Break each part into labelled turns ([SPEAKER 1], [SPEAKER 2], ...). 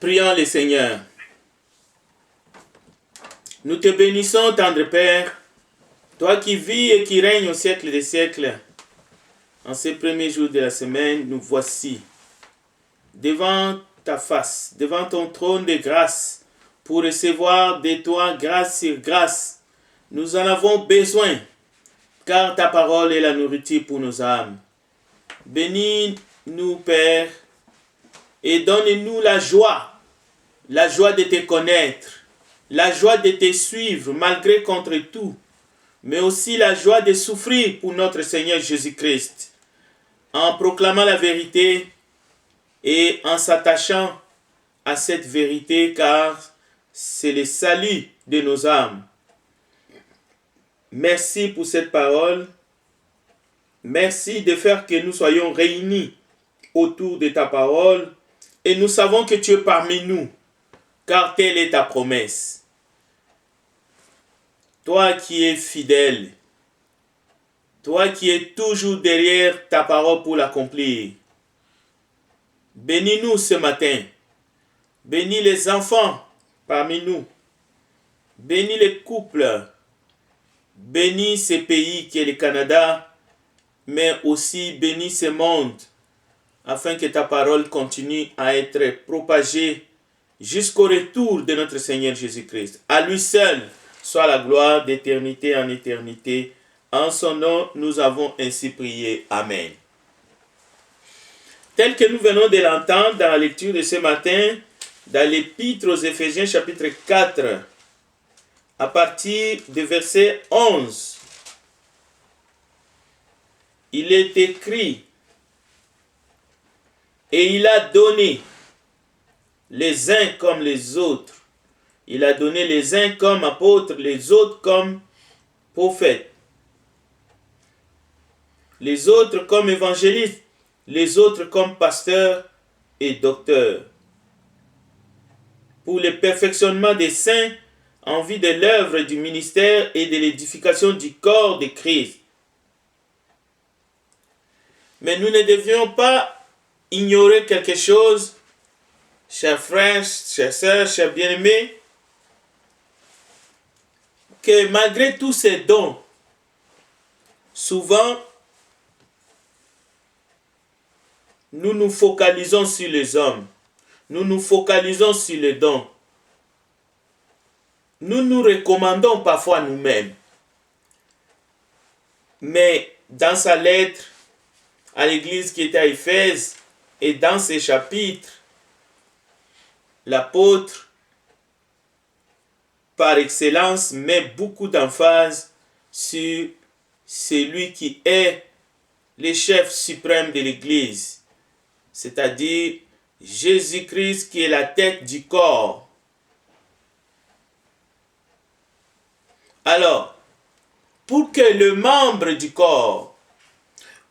[SPEAKER 1] Prions le Seigneur. Nous te bénissons, tendre Père, toi qui vis et qui règnes au siècle des siècles. En ces premiers jours de la semaine, nous voici devant ta face, devant ton trône de grâce, pour recevoir de toi grâce sur grâce. Nous en avons besoin, car ta parole est la nourriture pour nos âmes. Bénis-nous, Père, et donne-nous la joie de te connaître, la joie de te suivre malgré contre tout, mais aussi la joie de souffrir pour notre Seigneur Jésus-Christ, en proclamant la vérité et en s'attachant à cette vérité, car c'est le salut de nos âmes. Merci pour cette parole. Merci de faire que nous soyons réunis autour de ta parole et nous savons que tu es parmi nous, car telle est ta promesse. Toi qui es fidèle, toi qui es toujours derrière ta parole pour l'accomplir. Bénis-nous ce matin. Bénis les enfants parmi nous. Bénis les couples. Bénis ce pays qui est le Canada, mais aussi bénis ce monde, afin que ta parole continue à être propagée jusqu'au retour de notre Seigneur Jésus-Christ. À lui seul soit la gloire d'éternité en éternité. En son nom, nous avons ainsi prié. Amen. Tel que nous venons de l'entendre dans la lecture de ce matin, dans l'Épître aux Éphésiens chapitre 4, à partir du verset 11, il est écrit: et il a donné les uns comme les autres. Il a donné les uns comme apôtres, les autres comme prophètes, les autres comme évangélistes, les autres comme pasteurs et docteurs, pour le perfectionnement des saints en vue de l'œuvre du ministère et de l'édification du corps de Christ. Mais nous ne devions pas ignorer quelque chose, chers frères, chères sœurs, chers bien-aimés, que malgré tous ces dons, souvent, nous nous focalisons sur les hommes. Nous nous focalisons sur les dons. Nous nous recommandons parfois nous-mêmes. Mais dans sa lettre à l'église qui était à Éphèse et dans ses chapitres, l'apôtre, par excellence, met beaucoup d'emphase sur celui qui est le chef suprême de l'église, c'est-à-dire Jésus-Christ qui est la tête du corps. Alors, pour que le membre du corps,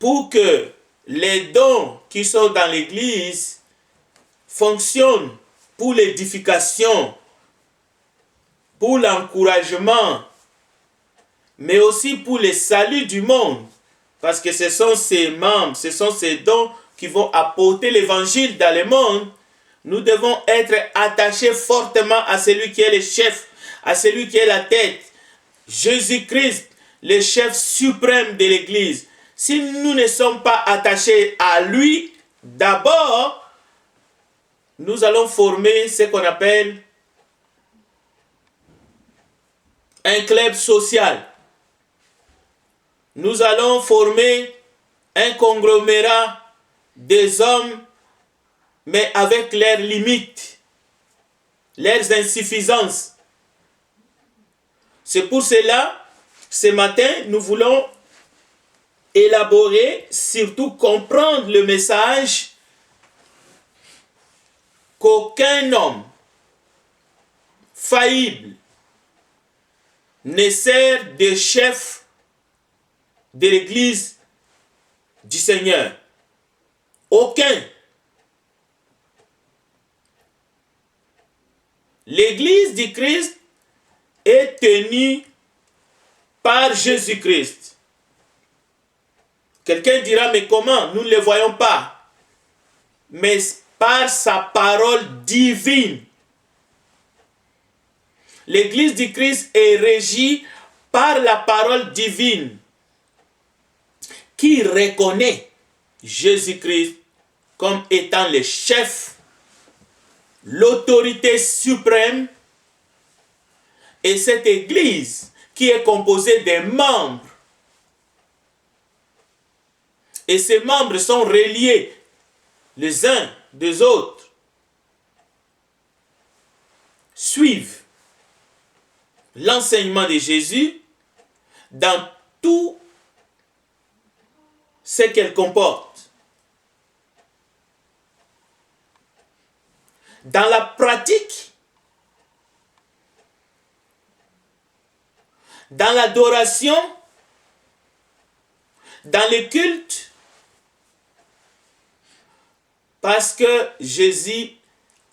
[SPEAKER 1] pour que les dons qui sont dans l'église fonctionnent pour l'édification, pour l'encouragement, mais aussi pour le salut du monde, parce que ce sont ces membres, ce sont ces dons qui vont apporter l'évangile dans le monde, nous devons être attachés fortement à celui qui est le chef, à celui qui est la tête, Jésus-Christ, le chef suprême de l'Église. Si nous ne sommes pas attachés à lui, d'abord, nous allons former ce qu'on appelle un club social. Nous allons former un conglomérat des hommes, mais avec leurs limites, leurs insuffisances. C'est pour cela, ce matin, nous voulons élaborer, surtout comprendre le message qu'aucun homme faillible ne sert de chef de l'Église du Seigneur. Aucun. L'Église du Christ est tenue par Jésus-Christ. Quelqu'un dira, mais comment? Nous ne le voyons pas. Mais par sa parole divine. L'Église du Christ est régie par la parole divine qui reconnaît Jésus-Christ comme étant le chef, l'autorité suprême, et cette Église qui est composée des membres. Et ces membres sont reliés les uns des autres, suivent l'enseignement de Jésus dans tout ce qu'elle comporte. Dans la pratique, dans l'adoration, dans le culte, parce que Jésus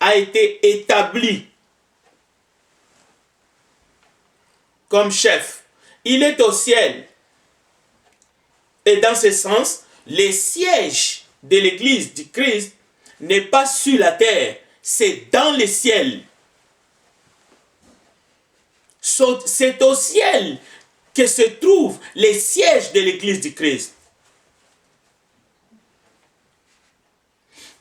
[SPEAKER 1] a été établi comme chef. Il est au ciel. Et dans ce sens, le siège de l'Église du Christ n'est pas sur la terre, c'est dans le ciel. C'est au ciel que se trouve le siège de l'Église du Christ.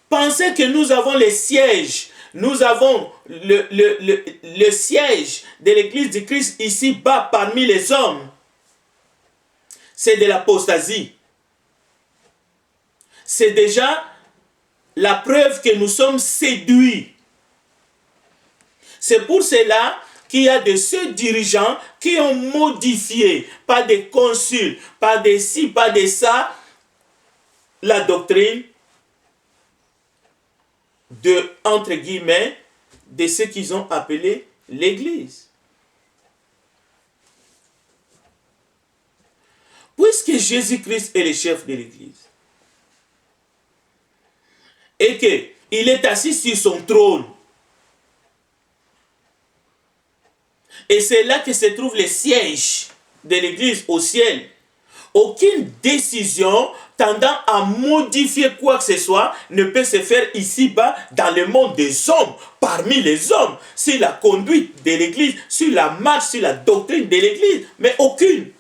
[SPEAKER 1] Pensez que nous avons le siège, nous avons le siège de l'Église du Christ ici-bas parmi les hommes. C'est de l'apostasie. C'est déjà la preuve que nous sommes séduits. C'est pour cela qu'il y a de ceux dirigeants qui ont modifié, pas des consuls, pas des ci, pas des ça, la doctrine de, entre guillemets, de ce qu'ils ont appelé l'Église. Puisque Jésus-Christ est le chef de l'Église, et qu'il est assis sur son trône, et c'est là que se trouve le siège de l'Église au ciel, aucune décision tendant à modifier quoi que ce soit ne peut se faire ici-bas dans le monde des hommes, parmi les hommes, sur la conduite de l'Église, sur la marche, sur la doctrine de l'Église, mais aucune.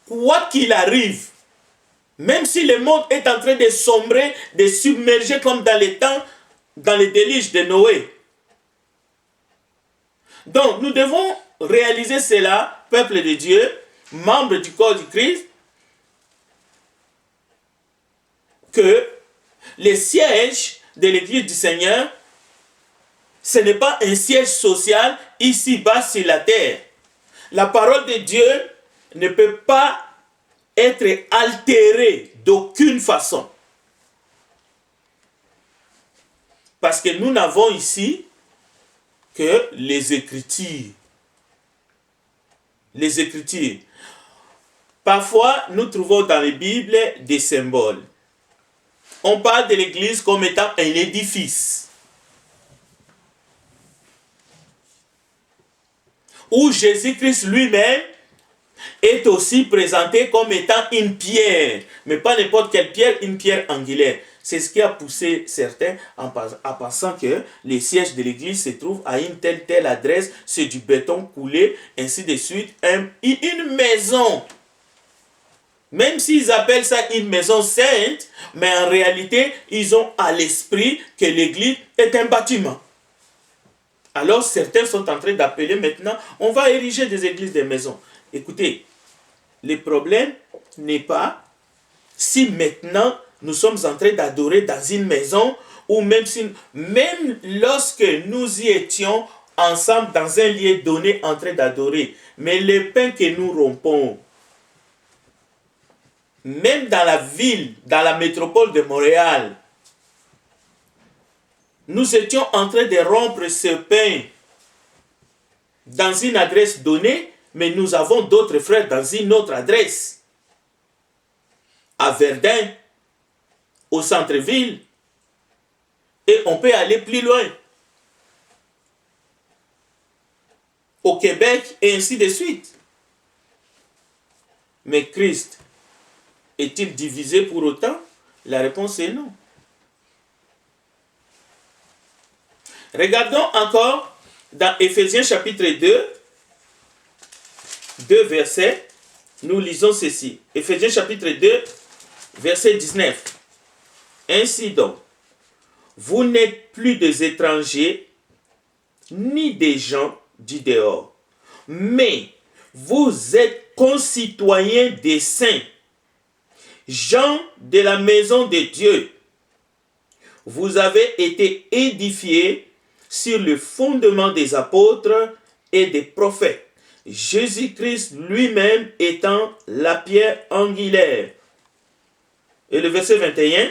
[SPEAKER 1] Quoi qu'il arrive, même si le monde est en train de sombrer, de submerger comme dans les temps, dans les déluges de Noé. Donc, nous devons réaliser cela, peuple de Dieu, membres du corps du Christ, que le siège de l'Église du Seigneur, ce n'est pas un siège social ici-bas sur la terre. La parole de Dieu ne peut pas être altérée d'aucune façon. Parce que nous n'avons ici que les Écritures. Les Écritures. Parfois, nous trouvons dans les Bibles des symboles. On parle de l'Église comme étant un édifice. Où Jésus-Christ lui-même est aussi présenté comme étant une pierre. Mais pas n'importe quelle pierre, une pierre angulaire. C'est ce qui a poussé certains en pensant que les sièges de l'église se trouvent à une telle adresse, c'est du béton coulé, ainsi de suite. Une maison. Même s'ils appellent ça une maison sainte, mais en réalité, ils ont à l'esprit que l'église est un bâtiment. Alors certains sont en train d'appeler maintenant, on va ériger des églises, des maisons. Écoutez, le problème n'est pas si maintenant nous sommes en train d'adorer dans une maison, ou même lorsque nous y étions ensemble dans un lieu donné en train d'adorer, mais le pain que nous rompons, même dans la ville, dans la métropole de Montréal, nous étions en train de rompre ce pain dans une adresse donnée, mais nous avons d'autres frères dans une autre adresse. À Verdun, au centre-ville, et on peut aller plus loin. Au Québec, et ainsi de suite. Mais Christ est-il divisé pour autant? La réponse est non. Regardons encore dans Éphésiens chapitre 2 versets, nous lisons ceci. Éphésiens chapitre 2, verset 19. Ainsi donc, vous n'êtes plus des étrangers, ni des gens du dehors, mais vous êtes concitoyens des saints, gens de la maison de Dieu. Vous avez été édifiés sur le fondement des apôtres et des prophètes, Jésus-Christ lui-même étant la pierre angulaire. Et le verset 21,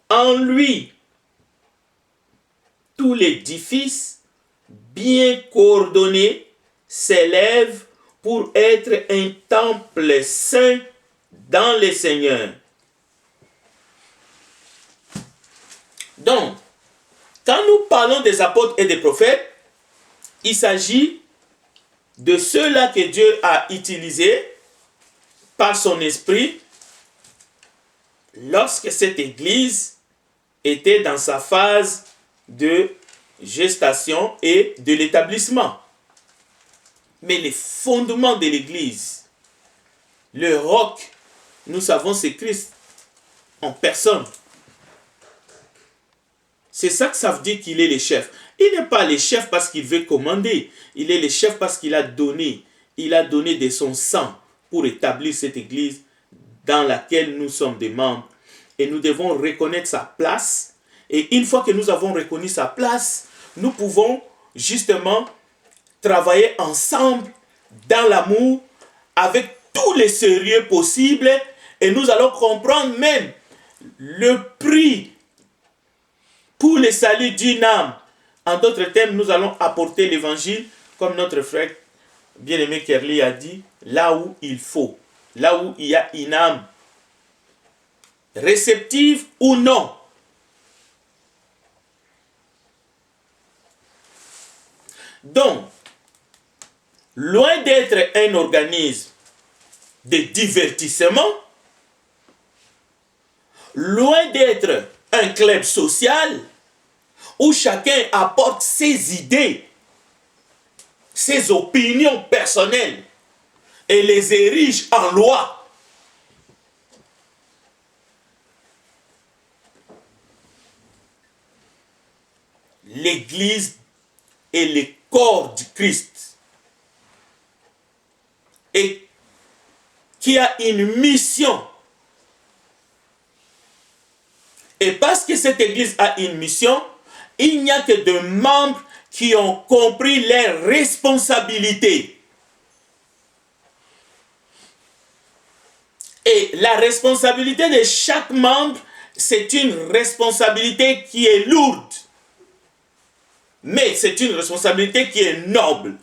[SPEAKER 1] en lui, tout l'édifice bien coordonné s'élève pour être un temple saint dans le Seigneur. Donc, quand nous parlons des apôtres et des prophètes, il s'agit de ceux-là que Dieu a utilisés par son esprit lorsque cette église était dans sa phase de gestation et de l'établissement. Mais les fondements de l'église, le roc, nous savons, c'est Christ en personne. C'est ça que ça veut dire qu'il est le chef. Il n'est pas le chef parce qu'il veut commander. Il est le chef parce qu'il a donné. Il a donné de son sang pour établir cette église dans laquelle nous sommes des membres. Et nous devons reconnaître sa place. Et une fois que nous avons reconnu sa place, nous pouvons justement travailler ensemble dans l'amour avec tous les sérieux possibles. Et nous allons comprendre même le prix pour le salut d'une âme. En d'autres termes, nous allons apporter l'évangile, comme notre frère bien-aimé Kerli a dit, là où il faut, là où il y a une âme, réceptive ou non. Donc, loin d'être un organisme de divertissement, loin d'être un club social où chacun apporte ses idées, ses opinions personnelles et les érige en loi. L'Église est le corps du Christ et qui a une mission. Et parce que cette Église a une mission, il n'y a que des membres qui ont compris leurs responsabilités. Et la responsabilité de chaque membre, c'est une responsabilité qui est lourde. Mais c'est une responsabilité qui est noble.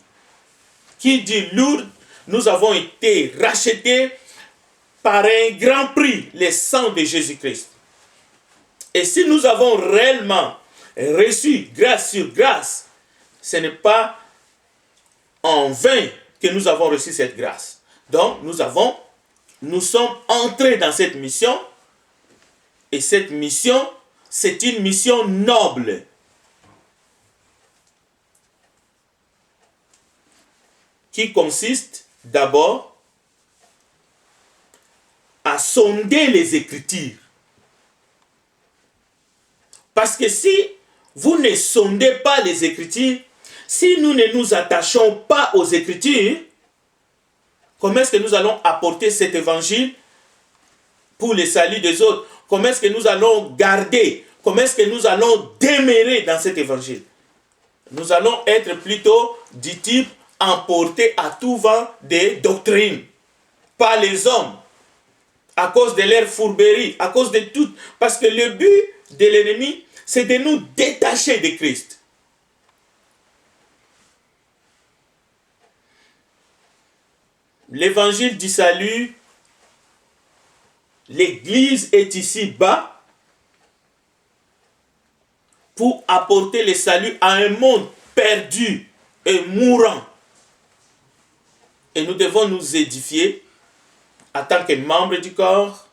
[SPEAKER 1] Qui dit lourde, nous avons été rachetés par un grand prix, le sang de Jésus-Christ. Et si nous avons réellement reçu grâce sur grâce, ce n'est pas en vain que nous avons reçu cette grâce. Donc, nous sommes entrés dans cette mission. Et cette mission, c'est une mission noble. Qui consiste d'abord à sonder les Écritures. Parce que si vous ne sondez pas les Écritures, si nous ne nous attachons pas aux Écritures, comment est-ce que nous allons apporter cet évangile pour le salut des autres? Comment est-ce que nous allons garder? Comment est-ce que nous allons demeurer dans cet évangile? Nous allons être plutôt du type emportés à tout vent des doctrines par les hommes à cause de leur fourberie, à cause de tout. Parce que le but de l'ennemi, c'est de nous détacher de Christ. L'évangile du salut, l'Église est ici bas pour apporter le salut à un monde perdu et mourant. Et nous devons nous édifier en tant que membres du corps,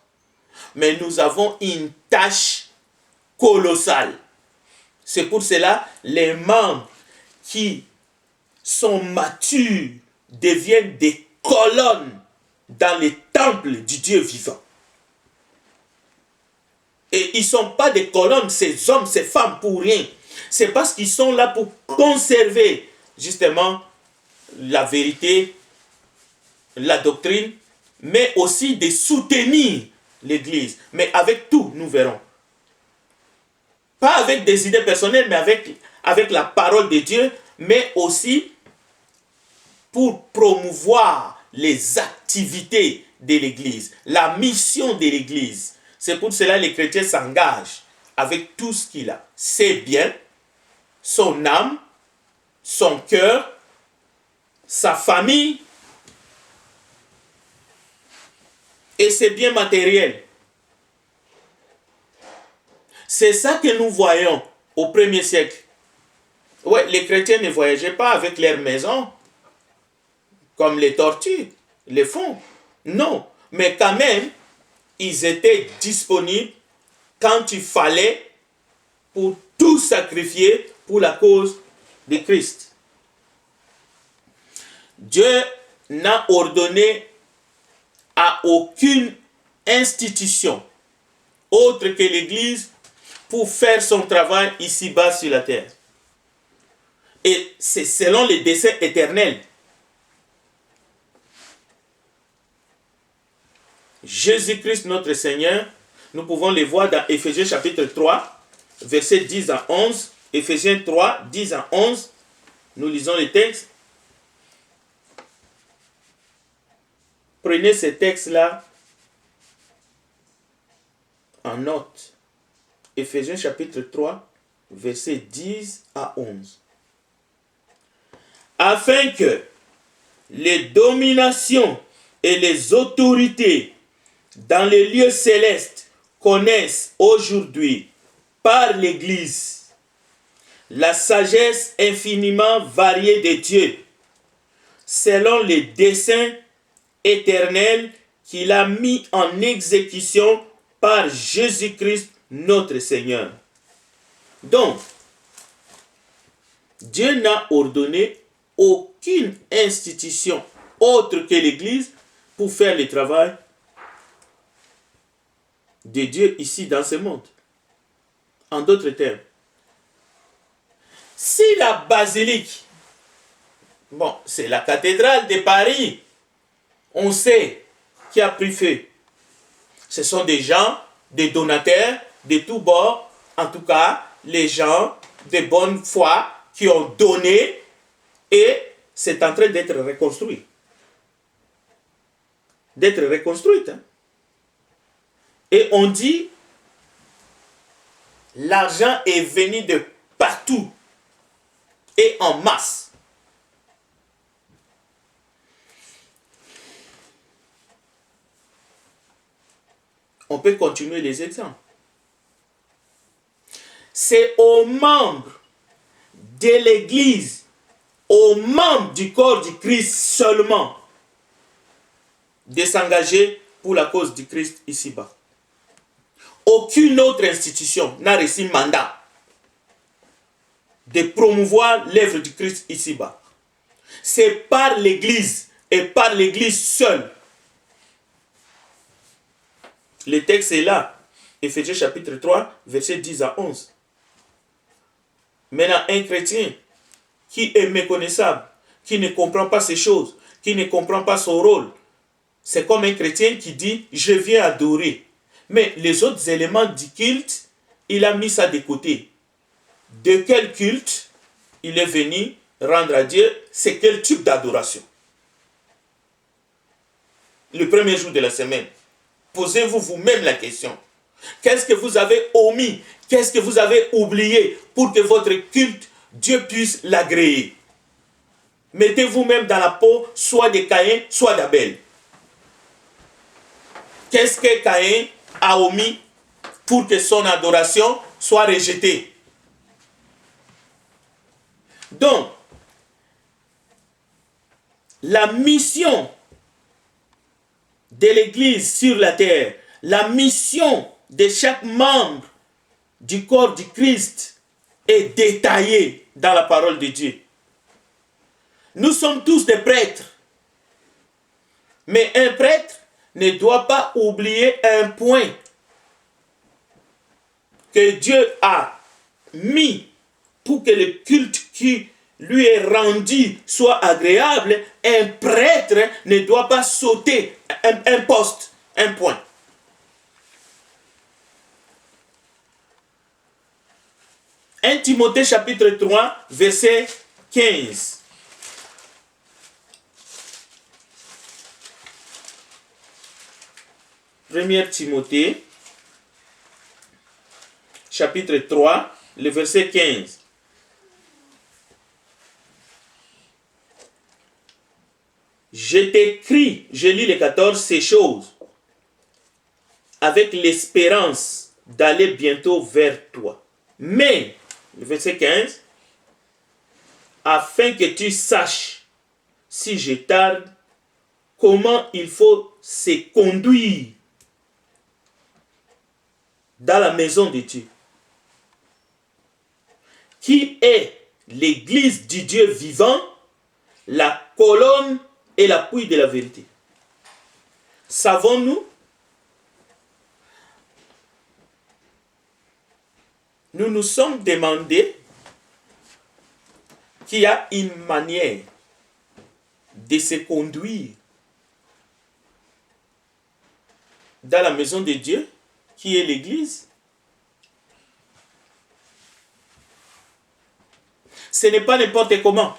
[SPEAKER 1] mais nous avons une tâche colossale. C'est pour cela les membres qui sont matures deviennent des colonnes dans les temples du Dieu vivant. Et ils ne sont pas des colonnes, ces hommes, ces femmes, pour rien. C'est parce qu'ils sont là pour conserver justement la vérité, la doctrine, mais aussi de soutenir l'Église. Mais avec tout, nous verrons. Pas avec des idées personnelles, mais avec la parole de Dieu, mais aussi pour promouvoir les activités de l'Église, la mission de l'Église. C'est pour cela que les chrétiens s'engagent avec tout ce qu'il a. Ses biens, son âme, son cœur, sa famille et ses biens matériels. C'est ça que nous voyons au 1er siècle. Ouais, les chrétiens ne voyageaient pas avec leur maison comme les tortues les font. Non, mais quand même, ils étaient disponibles quand il fallait pour tout sacrifier pour la cause de Christ. Dieu n'a ordonné à aucune institution autre que l'Église pour faire son travail ici-bas sur la terre. Et c'est selon les desseins éternels. Jésus-Christ notre Seigneur, nous pouvons les voir dans Éphésiens chapitre 3, versets 10 à 11. Éphésiens 3, 10 à 11. Nous lisons les textes. Prenez ces textes-là en note. Éphésiens chapitre 3, versets 10 à 11. Afin que les dominations et les autorités dans les lieux célestes connaissent aujourd'hui par l'Église la sagesse infiniment variée de Dieu, selon les desseins éternels qu'il a mis en exécution par Jésus-Christ notre Seigneur. Donc, Dieu n'a ordonné aucune institution autre que l'Église pour faire le travail de Dieu ici dans ce monde. En d'autres termes, si la basilique, bon, c'est la cathédrale de Paris, on sait qui a pris feu. Ce sont des gens, des donataires de tous bords, en tout cas, les gens de bonne foi qui ont donné et c'est en train d'être reconstruit. D'être reconstruite. Hein. Et on dit, l'argent est venu de partout et en masse. On peut continuer les exemples. C'est aux membres de l'Église, aux membres du corps du Christ seulement, de s'engager pour la cause du Christ ici-bas. Aucune autre institution n'a reçu mandat de promouvoir l'œuvre du Christ ici-bas. C'est par l'Église et par l'Église seule. Le texte est là. Éphésiens chapitre 3, versets 10 à 11. Maintenant, un chrétien qui est méconnaissable, qui ne comprend pas ces choses, qui ne comprend pas son rôle, c'est comme un chrétien qui dit « je viens adorer ». Mais les autres éléments du culte, il a mis ça de côté. De quel culte il est venu rendre à Dieu? C'est quel type d'adoration? Le premier jour de la semaine, posez-vous vous-même la question. Qu'est-ce que vous avez omis? Qu'est-ce que vous avez oublié pour que votre culte, Dieu puisse l'agréer? Mettez vous-même dans la peau soit de Caïn, soit d'Abel. Qu'est-ce que Caïn a omis pour que son adoration soit rejetée? Donc, la mission de l'Église sur la terre, la mission de chaque membre du corps du Christ est détaillé dans la parole de Dieu. Nous sommes tous des prêtres. Mais un prêtre ne doit pas oublier un point que Dieu a mis pour que le culte qui lui est rendu soit agréable. Un prêtre ne doit pas sauter un poste, un point. Un Timothée chapitre 3, verset 15. 1 Timothée, chapitre 3, le verset 15. Je t'écris, je lis les 14, ces choses, avec l'espérance d'aller bientôt vers toi. Mais, le verset 15, afin que tu saches, si je tarde, comment il faut se conduire dans la maison de Dieu, qui est l'église du Dieu vivant, la colonne et l'appui de la vérité. Savons-nous? Nous nous sommes demandé qu'il y a une manière de se conduire dans la maison de Dieu, qui est l'église. Ce n'est pas n'importe comment.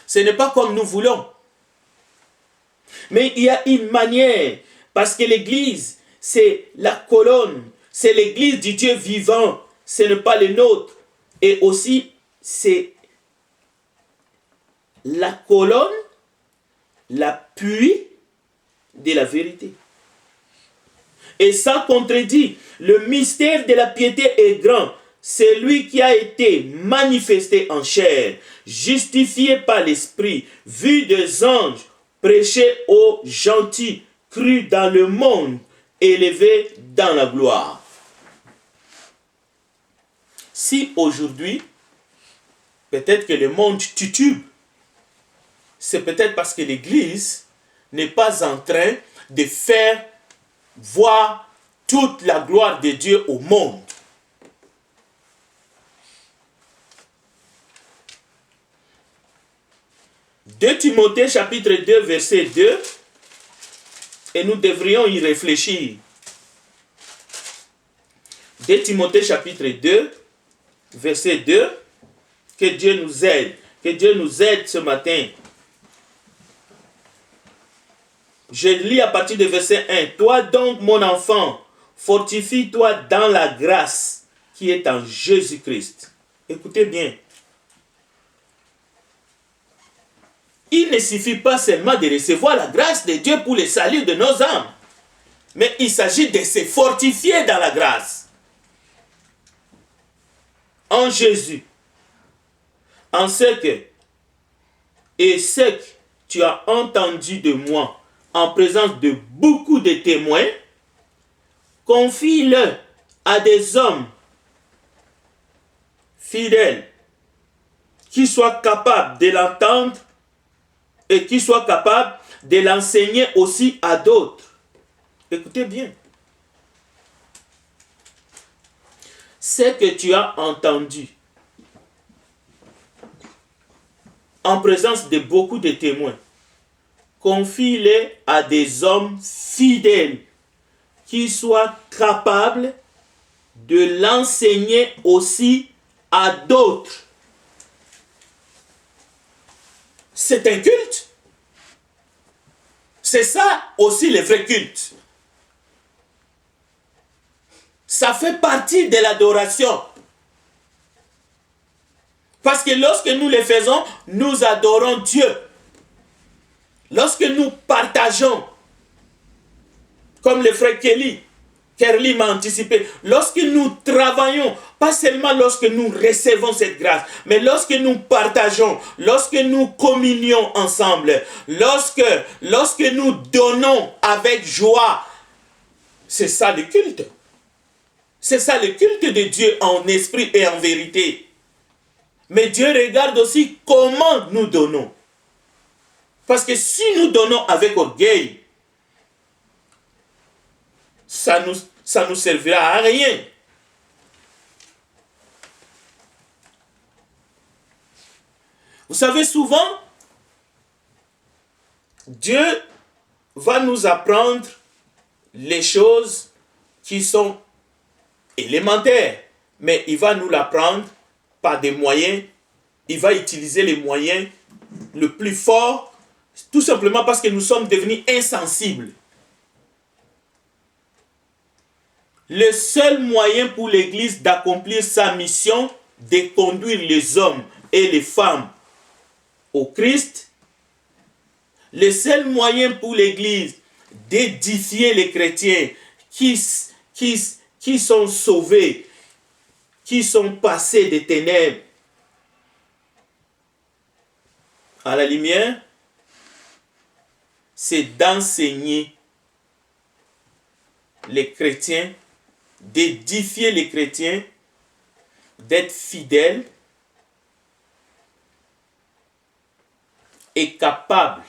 [SPEAKER 1] Ce n'est pas comme nous voulons. Mais il y a une manière, parce que l'église, c'est la colonne, c'est l'église du Dieu vivant, ce n'est pas le nôtre. Et aussi, c'est la colonne, l'appui de la vérité. Et ça contredit, le mystère de la piété est grand. C'est lui qui a été manifesté en chair, justifié par l'Esprit, vu des anges, prêché aux gentils, cru dans le monde, élevé dans la gloire. Si aujourd'hui, peut-être que le monde titube, c'est peut-être parce que l'Église n'est pas en train de faire voir toute la gloire de Dieu au monde. De Timothée chapitre 2 verset 2, et nous devrions y réfléchir. De Timothée chapitre 2 verset 2, que Dieu nous aide, ce matin. Je lis à partir du verset 1. Toi donc, mon enfant, fortifie-toi dans la grâce qui est en Jésus-Christ. Écoutez bien. Il ne suffit pas seulement de recevoir la grâce de Dieu pour le salut de nos âmes, mais il s'agit de se fortifier dans la grâce. En Jésus. En ce que tu as entendu de moi, en présence de beaucoup de témoins, confie-le à des hommes fidèles qui soient capables de l'entendre et qui soient capables de l'enseigner aussi à d'autres. Écoutez bien. Ce que tu as entendu en présence de beaucoup de témoins, confie-les à des hommes fidèles qui soient capables de l'enseigner aussi à d'autres. C'est un culte. C'est ça aussi le vrai culte. Ça fait partie de l'adoration. Parce que lorsque nous le faisons, nous adorons Dieu. Lorsque nous partageons, comme le frère Kerly m'a anticipé, lorsque nous travaillons, pas seulement lorsque nous recevons cette grâce, mais lorsque nous partageons, lorsque nous communions ensemble, lorsque nous donnons avec joie, c'est ça le culte. C'est ça le culte de Dieu en esprit et en vérité. Mais Dieu regarde aussi comment nous donnons. Parce que si nous donnons avec orgueil, ça nous servira à rien. Vous savez, souvent, Dieu va nous apprendre les choses qui sont élémentaires, mais il va nous l'apprendre par des moyens. Il va utiliser les moyens le plus forts, tout simplement parce que nous sommes devenus insensibles. Le seul moyen pour l'Église d'accomplir sa mission, de conduire les hommes et les femmes au Christ, le seul moyen pour l'Église d'édifier les chrétiens qui sont sauvés, qui sont passés des ténèbres à la lumière, c'est d'enseigner les chrétiens, d'édifier les chrétiens, d'être fidèles et capables,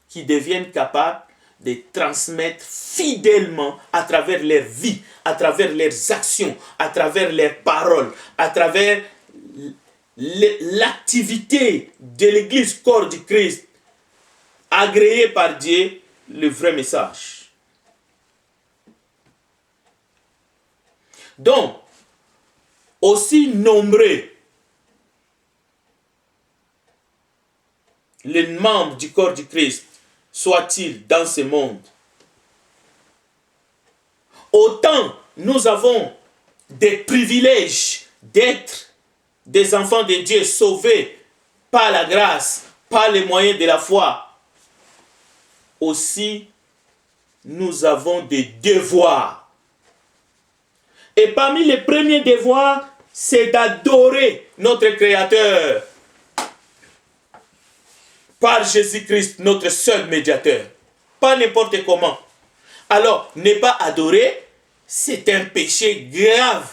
[SPEAKER 1] qui deviennent capables de transmettre fidèlement à travers leur vie, à travers leurs actions, à travers leurs paroles, à travers l'activité de l'Église corps du Christ, agréée par Dieu, le vrai message. Donc, aussi nombreux les membres du corps du Christ soient-ils dans ce monde, autant nous avons des privilèges d'être des enfants de Dieu sauvés par la grâce, par les moyens de la foi. Aussi, nous avons des devoirs. Et parmi les premiers devoirs, c'est d'adorer notre Créateur par Jésus-Christ, notre seul médiateur. Pas n'importe comment. Alors, ne pas adorer, c'est un péché grave.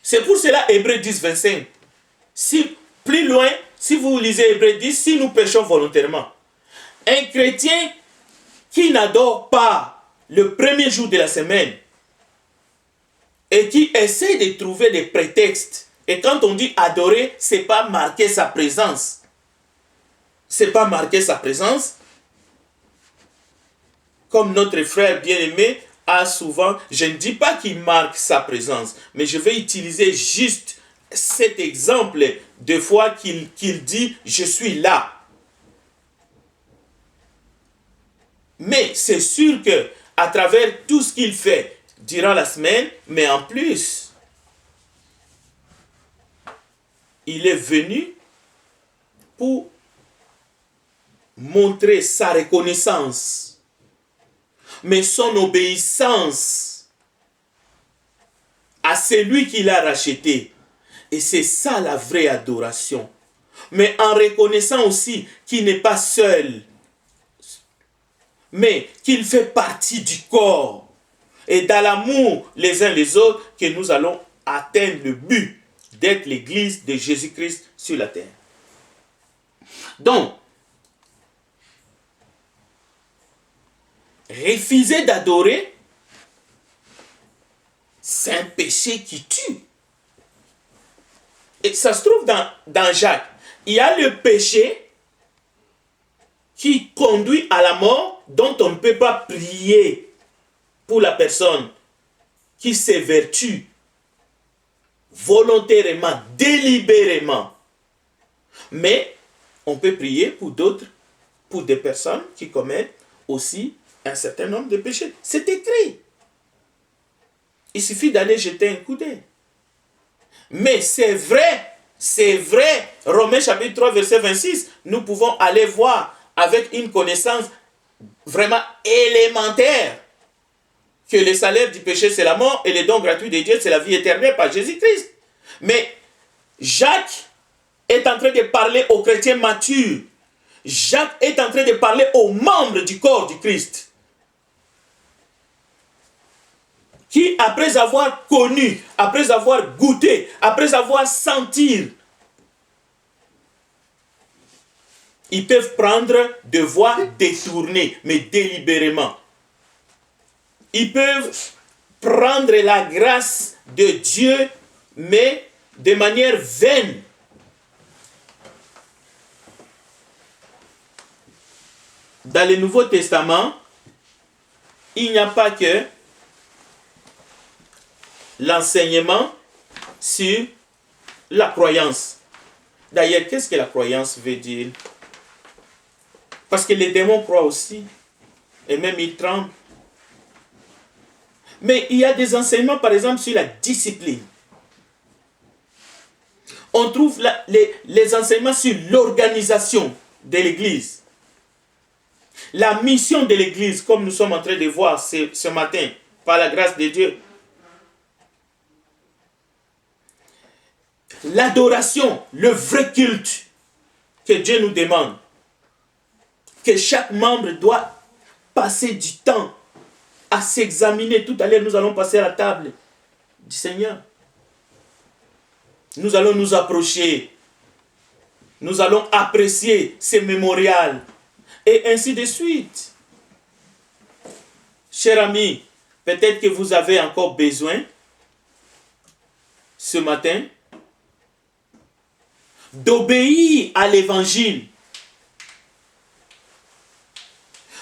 [SPEAKER 1] C'est pour cela, Hébreux 10, 25. Si, plus loin, si vous lisez Hébreux 10, si nous péchons volontairement, un chrétien qui n'adore pas le premier jour de la semaine et qui essaie de trouver des prétextes, et quand on dit adorer, ce n'est pas marquer sa présence. Ce n'est pas marquer sa présence, comme notre frère bien-aimé a souvent, je ne dis pas qu'il marque sa présence, mais je vais utiliser juste cet exemple de fois qu'il dit « je suis là ». Mais c'est sûr que à travers tout ce qu'il fait durant la semaine, mais en plus, il est venu pour montrer sa reconnaissance, mais son obéissance à celui qui l'a racheté. Et c'est ça la vraie adoration. Mais en reconnaissant aussi qu'il n'est pas seul, mais qu'il fait partie du corps. Et dans l'amour les uns les autres, que nous allons atteindre le but d'être l'Église de Jésus-Christ sur la terre. Donc, refuser d'adorer, c'est un péché qui tue. Et ça se trouve dans Jacques. Il y a le péché qui conduit à la mort, dont on ne peut pas prier pour la personne qui s'évertue volontairement, délibérément. Mais on peut prier pour d'autres, pour des personnes qui commettent aussi un certain nombre de péchés. C'est écrit. Il suffit d'aller jeter un coup d'œil. Mais c'est vrai, Romains chapitre 3, verset 26, nous pouvons aller voir avec une connaissance vraiment élémentaire que le salaire du péché c'est la mort et le don gratuit de Dieu c'est la vie éternelle par Jésus-Christ. Mais Jacques est en train de parler aux chrétiens matures. Jacques est en train de parler aux membres du corps du Christ qui, après avoir connu, après avoir goûté, après avoir senti, ils peuvent prendre de voies détournées, mais délibérément. Ils peuvent prendre la grâce de Dieu, mais de manière vaine. Dans le Nouveau Testament, il n'y a pas que l'enseignement sur la croyance. D'ailleurs, qu'est-ce que la croyance veut dire? Parce que les démons croient aussi, et même ils tremblent. Mais il y a des enseignements, par exemple, sur la discipline. On trouve les enseignements sur l'organisation de l'Église. La mission de l'Église, comme nous sommes en train de voir ce matin, par la grâce de Dieu. L'adoration, le vrai culte que Dieu nous demande. Que chaque membre doit passer du temps à s'examiner. Tout à l'heure, nous allons passer à la table du Seigneur. Nous allons nous approcher. Nous allons apprécier ces mémorials. Et ainsi de suite. Chers amis, peut-être que vous avez encore besoin, ce matin, d'obéir à l'évangile.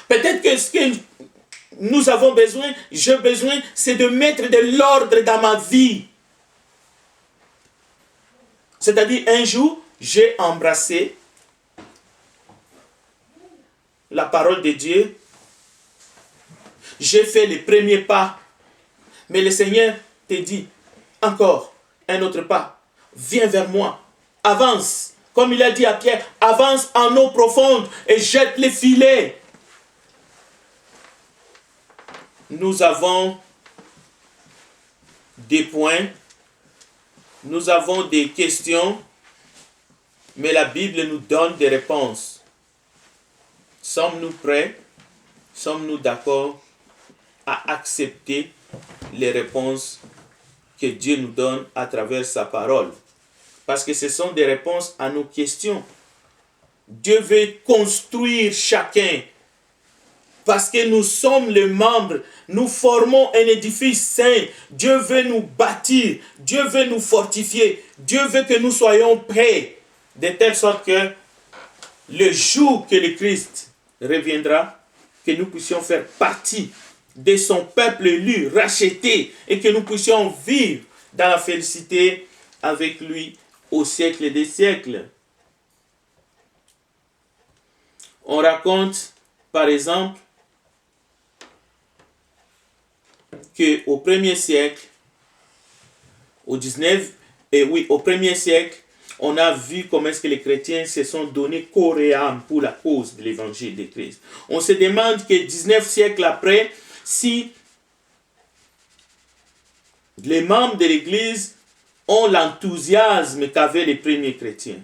[SPEAKER 1] Peut-être que ce que nous avons besoin, j'ai besoin, c'est de mettre de l'ordre dans ma vie. C'est-à-dire, un jour, j'ai embrassé la parole de Dieu. J'ai fait les premiers pas. Mais le Seigneur te dit, encore un autre pas. Viens vers moi. Avance. Comme il a dit à Pierre, avance en eau profonde et jette les filets. Nous avons des points, nous avons des questions, mais la Bible nous donne des réponses. Sommes-nous prêts? Sommes-nous d'accord à accepter les réponses que Dieu nous donne à travers sa parole? Parce que ce sont des réponses à nos questions. Dieu veut construire chacun. Parce que nous sommes les membres, nous formons un édifice saint. Dieu veut nous bâtir, Dieu veut nous fortifier, Dieu veut que nous soyons prêts, de telle sorte que le jour que le Christ reviendra, que nous puissions faire partie de son peuple élu, racheté, et que nous puissions vivre dans la félicité avec lui au siècle des siècles. On raconte, par exemple, qu'au 1er siècle, au 1er siècle, on a vu comment est-ce que les chrétiens se sont donnés corps et âme pour la cause de l'évangile de Christ. On se demande que 19 siècles après, si les membres de l'Église ont l'enthousiasme qu'avaient les premiers chrétiens.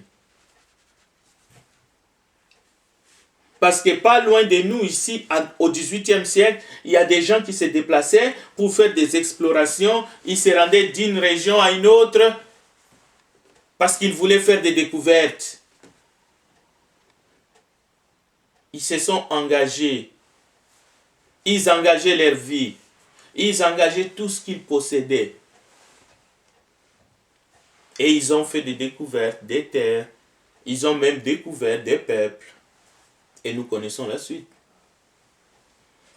[SPEAKER 1] Parce que pas loin de nous, ici, au XVIIIe siècle, il y a des gens qui se déplaçaient pour faire des explorations. Ils se rendaient d'une région à une autre parce qu'ils voulaient faire des découvertes. Ils se sont engagés. Ils engageaient leur vie. Ils engageaient tout ce qu'ils possédaient. Et ils ont fait des découvertes des terres. Ils ont même découvert des peuples. Et nous connaissons la suite.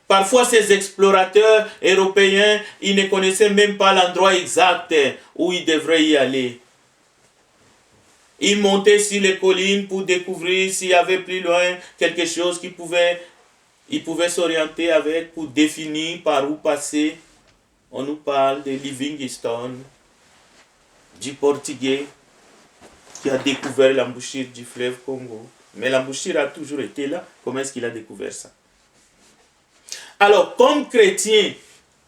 [SPEAKER 1] Parfois, ces explorateurs européens, ils ne connaissaient même pas l'endroit exact où ils devraient y aller. Ils montaient sur les collines pour découvrir s'il y avait plus loin quelque chose qu'ils pouvaient s'orienter avec pour définir par où passer. On nous parle de Livingstone, du Portugais, qui a découvert l'embouchure du fleuve Congo. Mais l'embouchure a toujours été là. Comment est-ce qu'il a découvert ça? Alors, comme chrétien,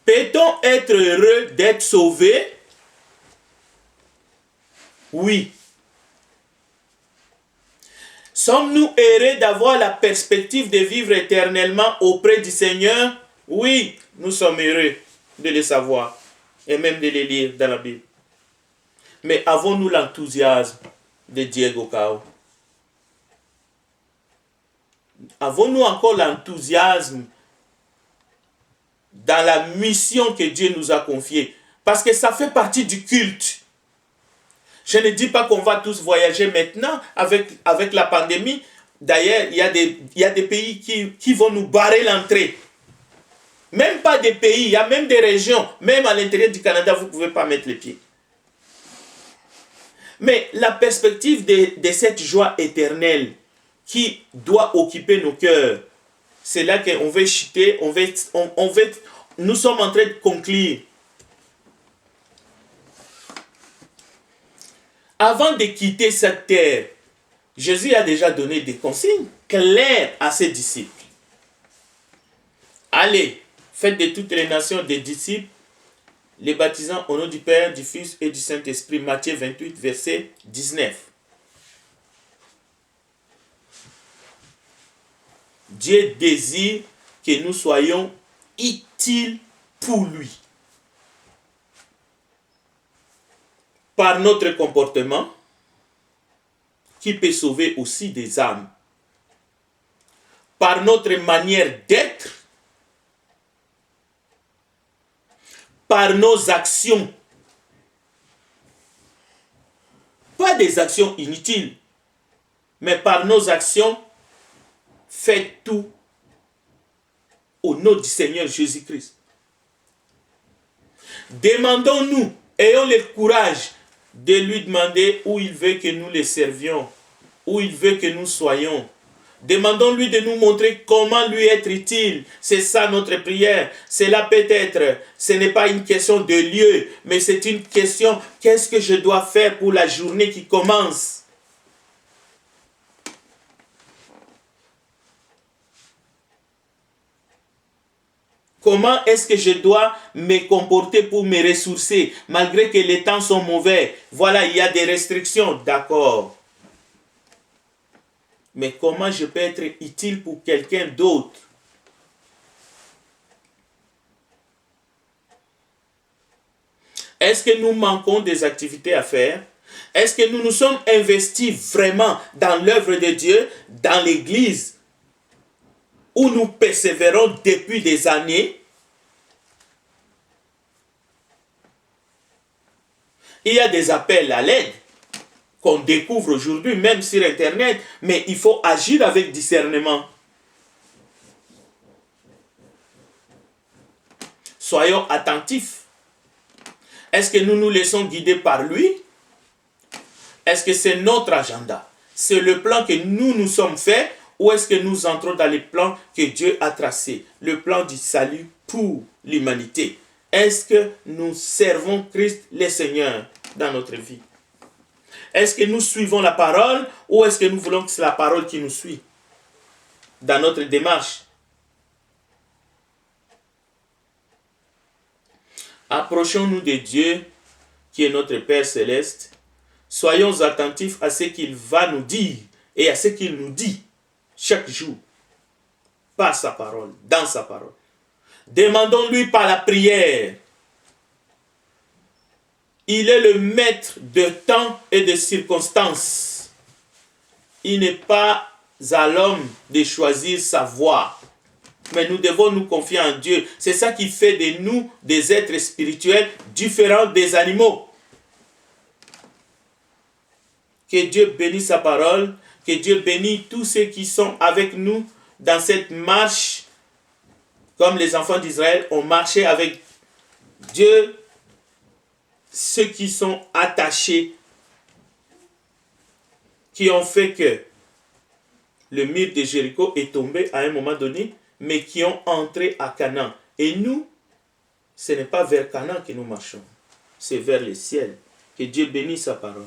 [SPEAKER 1] peut-on être heureux d'être sauvé? Oui. Sommes-nous heureux d'avoir la perspective de vivre éternellement auprès du Seigneur? Oui, nous sommes heureux. de les savoir et même de les lire dans la Bible. Mais avons-nous l'enthousiasme de Diego Cao? Avons-nous encore l'enthousiasme dans la mission que Dieu nous a confiée? Parce que ça fait partie du culte. Je ne dis pas qu'on va tous voyager maintenant avec la pandémie. D'ailleurs, il y a des pays qui vont nous barrer l'entrée. Même pas des pays, il y a même des régions, même à l'intérieur du Canada, vous ne pouvez pas mettre les pieds. Mais la perspective de cette joie éternelle qui doit occuper nos cœurs, c'est là qu'on veut chuter, nous sommes en train de conclure. Avant de quitter cette terre, Jésus a déjà donné des consignes claires à ses disciples. Allez, faites de toutes les nations des disciples, les baptisant au nom du Père, du Fils et du Saint-Esprit. Matthieu 28, verset 19. Dieu désire que nous soyons utiles pour lui. Par notre comportement, qui peut sauver aussi des âmes. Par notre manière d'être, par nos actions. Pas des actions inutiles, mais par nos actions, faites tout au nom du Seigneur Jésus-Christ. Demandons-nous, ayons le courage de lui demander où il veut que nous le servions, où il veut que nous soyons. Demandons-lui de nous montrer comment lui être utile. C'est ça notre prière. Cela peut-être, ce n'est pas une question de lieu, mais c'est une question, qu'est-ce que je dois faire pour la journée qui commence? Comment est-ce que je dois me comporter pour me ressourcer, malgré que les temps sont mauvais? Voilà, il y a des restrictions, d'accord. Mais comment je peux être utile pour quelqu'un d'autre? Est-ce que nous manquons des activités à faire? Est-ce que nous nous sommes investis vraiment dans l'œuvre de Dieu, dans l'Église, où nous persévérons depuis des années? Il y a des appels à l'aide qu'on découvre aujourd'hui, même sur Internet, mais il faut agir avec discernement. Soyons attentifs. Est-ce que nous nous laissons guider par lui? Est-ce que c'est notre agenda? C'est le plan que nous nous sommes faits? Ou est-ce que nous entrons dans les plans que Dieu a tracés? Le plan du salut pour l'humanité. Est-ce que nous servons Christ le Seigneur dans notre vie? Est-ce que nous suivons la parole ou est-ce que nous voulons que c'est la parole qui nous suit dans notre démarche? Approchons-nous de Dieu qui est notre Père céleste. Soyons attentifs à ce qu'il va nous dire et à ce qu'il nous dit chaque jour par sa parole, dans sa parole. Demandons-lui par la prière. Il est le maître de temps et de circonstances. Il n'est pas à l'homme de choisir sa voie. Mais nous devons nous confier en Dieu. C'est ça qui fait de nous des êtres spirituels différents des animaux. Que Dieu bénisse sa parole. Que Dieu bénisse tous ceux qui sont avec nous dans cette marche. Comme les enfants d'Israël ont marché avec Dieu. Ceux qui sont attachés, qui ont fait que le mur de Jéricho est tombé à un moment donné, mais qui ont entré à Canaan. Et nous, ce n'est pas vers Canaan que nous marchons, c'est vers le ciel. Que Dieu bénisse sa parole.